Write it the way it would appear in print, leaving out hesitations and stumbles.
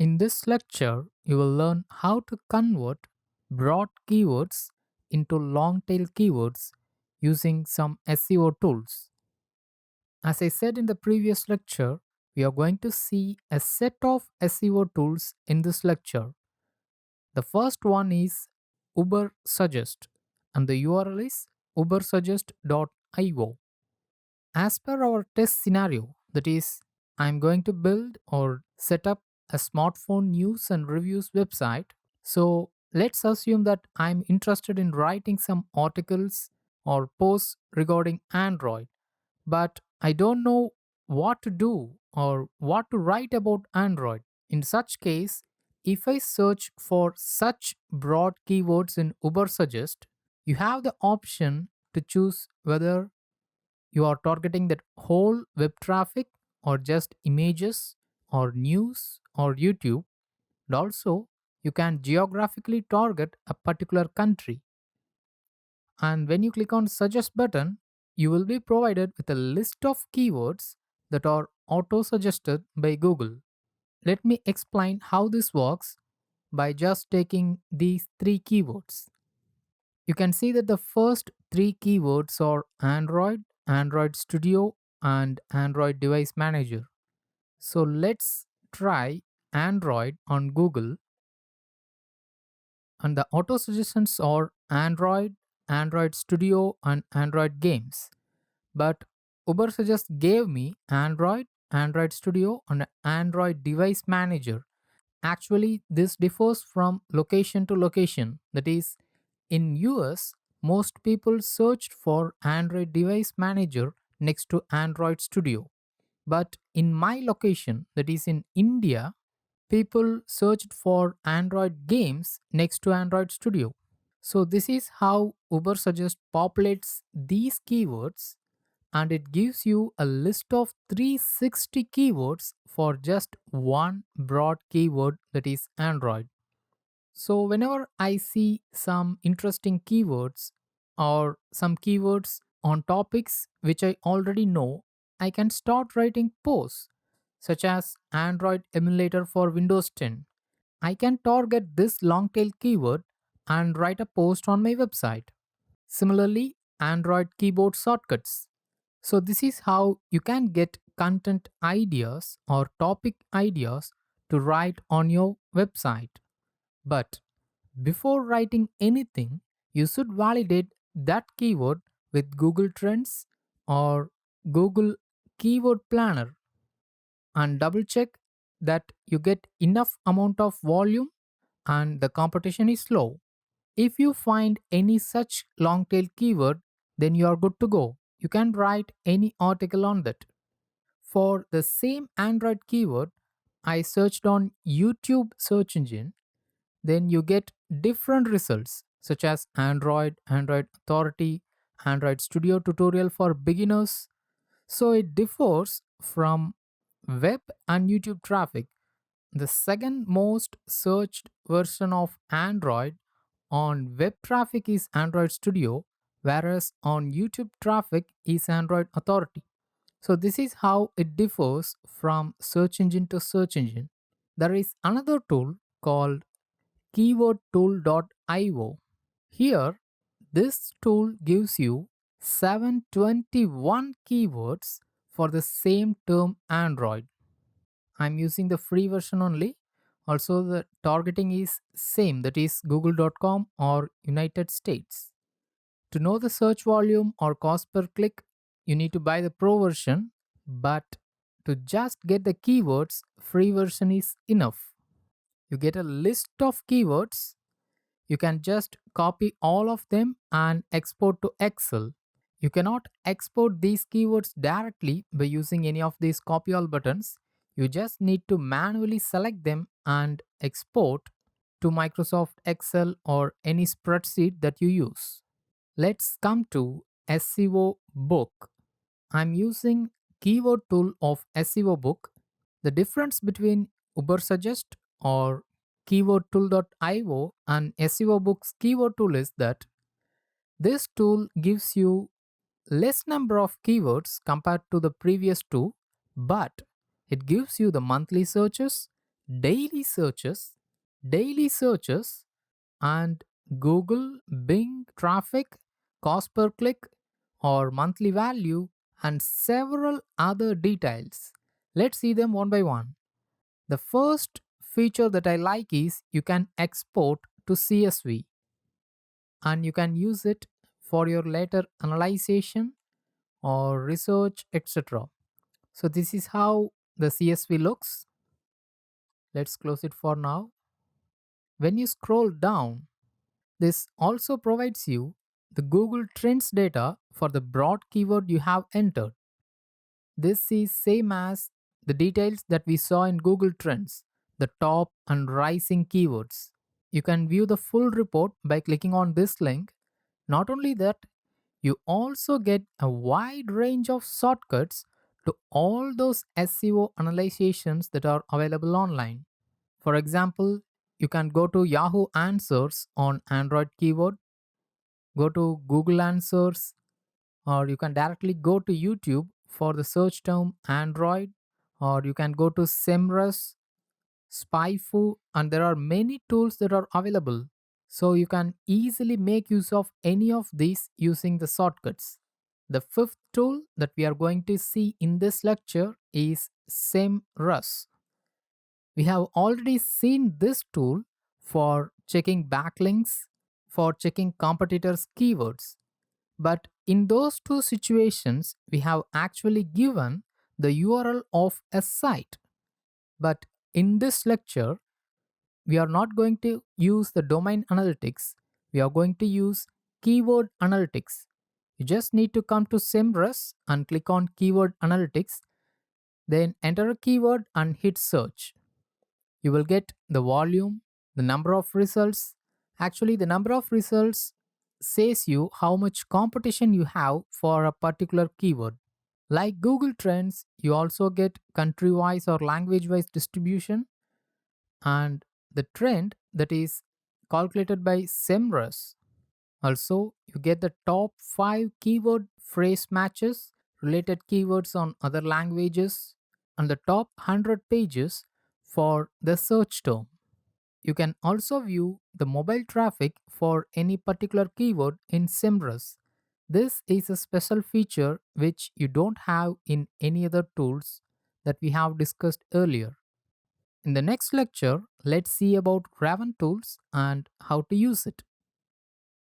In this lecture, you will learn how to convert broad keywords into long tail keywords using some SEO tools. As I said in the previous lecture, we are going to see a set of SEO tools in this lecture. The first one is Uber Suggest, and the URL is ubersuggest.io. As per our test scenario, that is, I'm going to build or set up a smartphone news and reviews website. So let's assume that I'm interested in writing some articles or posts regarding Android, but I don't know what to do or what to write about Android. In such case, if I search for such broad keywords in Ubersuggest, you have the option to choose whether you are targeting that whole web traffic or just images or news or YouTube. And also, you can geographically target a particular country. And when you click on suggest button, you will be provided with a list of keywords that are auto suggested by Google. Let me explain how this works by just taking these three keywords. You can see that the first three keywords are Android, Android Studio, and Android Device Manager. So let's try Android on Google, and the auto suggestions are Android, Android Studio, and Android Games. But Uber Suggest gave me Android, Android Studio, and Android Device Manager. Actually, this differs from location to location. That is, in US, most people searched for Android Device Manager next to Android Studio. But in my location, that is in India, people searched for Android games next to Android Studio. So this is how Uber Suggest populates these keywords, and it gives you a list of 360 keywords for just one broad keyword, that is Android. So whenever I see some interesting keywords or some keywords on topics which I already know, I can start writing posts such as Android emulator for Windows 10. I can target this long tail keyword and write a post on my website. Similarly, Android keyboard shortcuts. So this is how you can get content ideas or topic ideas to write on your website. But before writing anything, you should validate that keyword with Google Trends or Google Keyword Planner and double check that you get enough amount of volume and the competition is low. If you find any such long tail keyword, then you are good to go. You can write any article on that. For the same Android keyword, I searched on YouTube search engine, then you get different results such as Android, Android Authority, Android Studio tutorial for beginners. So it differs from web and YouTube traffic. The second most searched version of Android on web traffic is Android Studio, whereas on YouTube traffic is Android Authority. So this is how it differs from search engine to search engine. There is another tool called keywordtool.io. Here, this tool gives you 721 keywords for the same term Android. I'm using the free version only. Also, the targeting is same, that is google.com or United States. To know the search volume or cost per click, you need to buy the pro version, but to just get the keywords, free version is enough. You get a list of keywords. You can just copy all of them and export to Excel. You cannot export these keywords directly by using any of these copy all buttons. You just need to manually select them and export to Microsoft Excel or any spreadsheet that you use. Let's come to SEO book. I'm using keyword tool of SEO book. The difference between Ubersuggest or keywordtool.io and SEO book's keyword tool is that this tool gives you less number of keywords compared to the previous two, but it gives you the monthly searches, daily searches, daily searches, and Google, Bing traffic, cost per click, or monthly value, and several other details. Let's see them one by one. The first feature that I like is you can export to CSV and you can use it for your later analyzation or research, etc. So, this is how the CSV looks. Let's close it for now. When you scroll down, this also provides you the Google Trends data for the broad keyword you have entered. This is same as the details that we saw in Google Trends, the top and rising keywords. You can view the full report by clicking on this link. Not only that, you also get a wide range of shortcuts to all those SEO analyzations that are available online. For example, you can go to Yahoo Answers on Android keyword, go to Google Answers, or you can directly go to YouTube for the search term Android, or you can go to SEMrush, SpyFu, and there are many tools that are available. So you can easily make use of any of these using the shortcuts. The fifth tool that we are going to see in this lecture is SEMrush. We have already seen this tool for checking backlinks, for checking competitors' keywords. But in those two situations, we have actually given the URL of a site. But in this lecture, we are not going to use the domain analytics. We are going to use keyword analytics. You just need to come to SEMrush and click on keyword analytics, then enter a keyword and hit search. You will get the volume, the number of results. Actually, the number of results says you how much competition you have for a particular keyword. Like Google Trends, you also get country wise or language wise distribution, and the trend that is calculated by SEMrush. Also, you get the top 5 keyword phrase matches, related keywords on other languages, and the top 100 pages for the search term. You can also view the mobile traffic for any particular keyword in SEMrush. This is a special feature which you don't have in any other tools that we have discussed earlier. In the next lecture, let's see about Raven tools and how to use it.